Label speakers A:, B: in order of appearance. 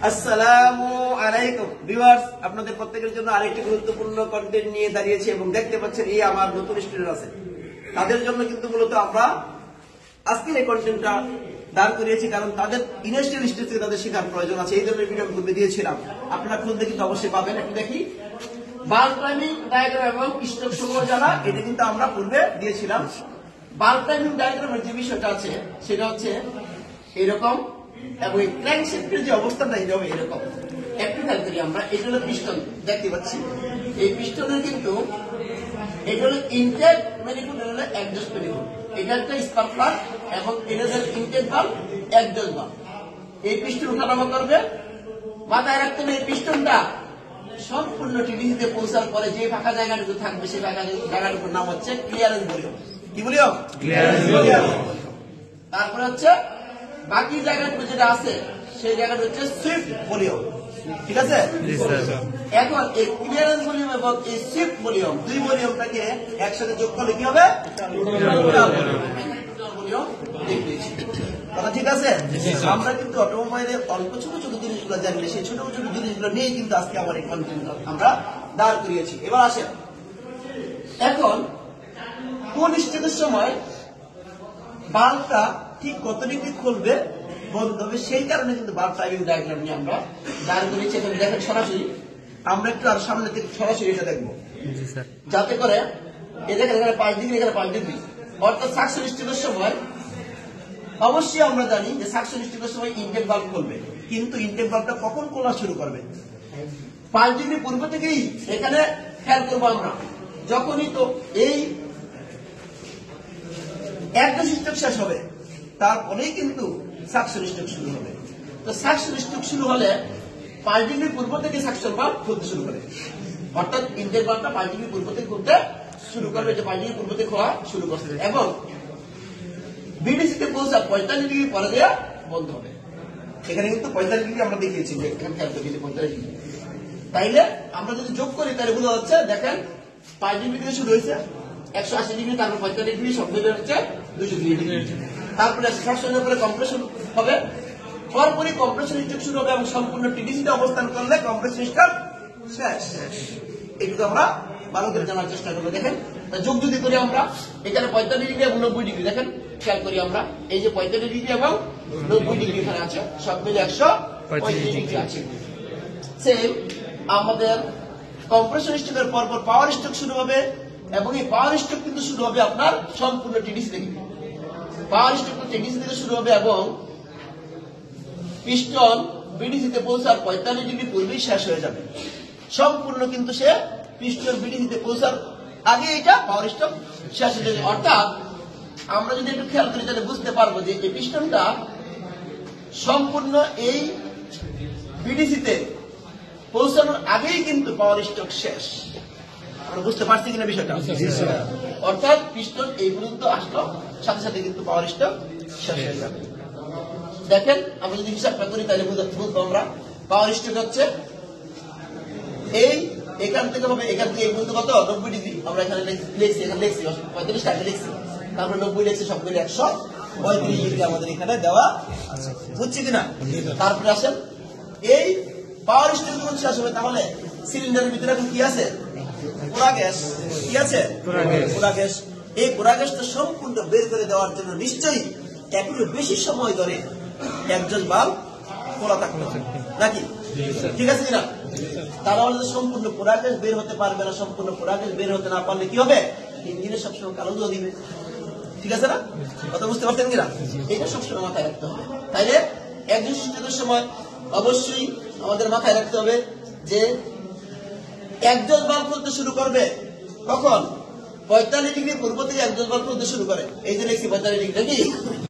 A: আসসালামু আলাইকুম ভিউয়ার্স, আপনাদের প্রত্যেকের জন্য আরেকটি গুরুত্বপূর্ণ কন্টেন্ট নিয়ে দাঁড়িয়েছি এবং দেখতে পাচ্ছেন এই আমার নতুন স্টুডেন্ট আছে, তাদের জন্য কিন্তু মূলত আমরা আজকের এই কন্টেন্টটা দাঁড় করিয়েছি, কারণ তাদের ইনিশিয়াল স্টেজ থেকে তাদের শেখার প্রয়োজন আছে। এই ধরনের ভিডিও আমি পূর্বে দিয়েছিলাম, আপনারা খুঁজলে কিন্তু অবশ্যই পাবেন। একটু দেখি, বাল টাইমিং ডায়াগ্রাম এবং স্ট্রোক সমূহ জানা, এটা কিন্তু আমরা পূর্বে দিয়েছিলাম। বাল টাইমিং ডায়াগ্রামের যে বিষয়টা আছে সেটা হচ্ছে এরকম, এবং এই ক্র্যাঙ্কশ্যাফটের যে অবস্থাটা এটা হবে এরকম। একটু খেয়াল করি আমরা, এটা হলো পিস্টন দেখতে পাচ্ছি। এই পিস্টনের কিন্তু এটা হলো ইনটেক ম্যানিফোল্ড, এটা হলো অ্যাডজাস্ট ম্যানিফোল্ড। এটা একটা স্পার্ক প্লাগ এবং এটা হলো ইনটেক ভালভ, অ্যাডজাস্ট ভালভ। এই পিস্টন উঠানামা করবে, মাথায় রাখতে হবে এই পিস্টনটা সম্পূর্ণ টিডিসিতে পৌঁছার পরে যে ফাঁকা জায়গাটুকু থাকবে সেই ফাঁকা জায়গাটুকুর নাম হচ্ছে ক্লিয়ারেন্স ভলিউম। কি ভলিউম? Clearance volume. তারপরে হচ্ছে বাকি জায়গাটুকু যেটা আছে সেই জায়গাটা হচ্ছে সুইফট ভলিউম। ঠিক আছে? এখন এই ক্লিয়ারেন্স ভলিউম এবং এই সুইফট ভলিউম, দুই ভলিউমটাকে একসাথে যোগ করলে কি হবে? ভলিউম দেখতেছি। কথা ঠিক আছে? আমরা কিন্তু অটোমোবাইলের অল্প ছোট ছোট জিনিসগুলো জানলে সেই ছোট ছোট জিনিসগুলো নিয়ে কিন্তু আজকে আমার এই কন্টেন্ট আমরা দাঁড় করিয়েছি। এবার আসেন, এখন কোন স্টেজের সময় বাল্বটা ঠিক কত ডিগ্রি খুলবে বন্ধ হবে, সেই কারণে কিন্তু বাল্ব টাইমিং ডায়াগ্রাম নিয়ে আমরা দাঁড় করিয়েছি। এখন দেখেন সরাসরি, আমরা একটু আর সামনে থেকে সরাসরি এটা দেখবো, যাতে করে এ দেখেন এখানে 5 ডিগ্রি, এখানে 5 ডিগ্রি, অর্থাৎ সাকশন স্টেজের সময় অবশ্যই আমরা জানি যে সাকশন স্টেজের সময় ইনটেক বাল্ব খুলবে, কিন্তু ইনটেক বাল্বটা কখন খোলা শুরু করবে? 5 ডিগ্রি পূর্ব থেকেই এখানে খেয়াল করবো আমরা, যখনই তো এই একটা স্ট্রোক শেষ হবে তারপরেই কিন্তু সাকশন স্ট্রোক শুরু হবে। তো সাকশন স্ট্রোক শুরু হলে 5 ডিগ্রি পূর্ব থেকে সাকশন বাল্ব খুলতে শুরু করে, অর্থাৎ ইনটেক বাল্বটা 5 ডিগ্রি পূর্ব থেকে খুলতে শুরু করবে, যে 5 ডিগ্রি পূর্ব থেকে খোলা শুরু করছে, এবং বিডিসিতে পৌঁছা 45 ডিগ্রি পরে দেওয়া বন্ধ হবে। এখানে কিন্তু 45 ডিগ্রি আমরা দেখিয়েছি, যে এখানে খেয়াল করি 45 ডিগ্রি। তাইলে আমরা যদি যোগ করি তাহলে বোঝা যাচ্ছে, দেখেন 5 ডিগ্রি থেকে শুরু হয়েছে 180 ডিগ্রি, তারপর 45 ডিগ্রি, সব মিলে হচ্ছে 200 ডিগ্রি। তারপরে সাকশনের পরে কম্প্রেশন হবে, পরপরই কম্প্রেশন স্ট্রোক শুরু হবে এবং সম্পূর্ণ টিডিসিতে অবস্থান করলে কম্প্রেশন স্ট্রোক শেষ। এটুকু আমরা ভালো করে জানার চেষ্টা করবো। দেখেন, যোগ যদি করি আমরা, এখানে 45 ডিগ্রি এবং 90 ডিগ্রি, দেখেন খেয়াল করি আমরা, এই যে 45 ডিগ্রি এবং 90 ডিগ্রি এখানে আছে, সব মিলে 135 ডিগ্রি আছে। সেম আমাদের কম্প্রেশন স্ট্রোকের পরপর পাওয়ার স্ট্রোক শুরু হবে, এবং এই পাওয়ার স্ট্রোক কিন্তু শুরু হবে আপনার সম্পূর্ণ টিডিসি থেকে। পাওয়ার স্ট্রোক টিডিসি থেকে শুরু হবে এবং পিস্টন বিডিসিতে পৌঁছার 45 ডিগ্রি পূর্বেই শেষ হয়ে যাবে। সম্পূর্ণ কিন্তু সে পিস্টন বিডিসিতে পৌঁছার আগে এটা পাওয়ার স্ট্রোক শেষ হয়ে যাবে। অর্থাৎ আমরা যদি একটু খেয়াল করি তাহলে বুঝতে পারবো যে এই পিস্টনটা সম্পূর্ণ এই বিডিসিতে পৌঁছানোর আগেই কিন্তু পাওয়ার স্ট্রোক শেষ। আমরা বুঝতে পারছি কিনা বিষয়টা? অর্থাৎ পিস্টন এই পর্যন্ত আসলো, সাথে সাথে কিন্তু পাওয়ার স্ট্রোক শেষ হয়ে যাবে। দেখেন, আমরা যদি হিসাবটা করি তাহলে বুঝবো আমরা, পাওয়ার স্ট্রোক হচ্ছে এই এখান থেকে হবে, এখান থেকে এই পর্যন্ত কত 90 ডিগ্রি, আমরা এখানে লিখছি, এখানে লিখছি 45 টাকা লিখছি, তারপরে 90 লিখছি, সব মিলে 135 ডিগ্রি আমাদের এখানে দেওয়া আছে। বুঝছি কিনা? তারপরে আসেন, এই পাওয়ার স্ট্রোক যখন শেষ হবে তাহলে সিলিন্ডারের ভিতরে এখন কি আছে? পোড়া গ্যাস। কি আছে? পোড়া গ্যাস। এই পোড়া গ্যাসটা সম্পূর্ণ বের করে দেওয়ার জন্য নিশ্চয়ই একটু বেশি সময় ধরে একজস্ট বাল্ব খোলা থাকতে হবে, নাকি? ঠিক আছে কিনা? তাহলে সম্পূর্ণ পোড়া গ্যাস বের হতে পারবে না। সম্পূর্ণ পোড়া গ্যাস বের হতে না পারলে কি হবে? ইঞ্জিনে সবসময় কালো ধোঁয়া দিবে। ঠিক আছে না? কথা বুঝতে পারছেন কিনা? এটা সবসময় মাথায় রাখতে হবে। তাইলে একজন স্টেজের সময় অবশ্যই আমাদের মাথায় রাখতে হবে যে একজস্ট বাল্ব খুলতে শুরু করবে কখন? 45 ডিগ্রি পূর্ব থেকে একজস্ট বাল্ব খুলতে শুরু করে। এই যে লিখছি 45 ডিগ্রি, নাকি?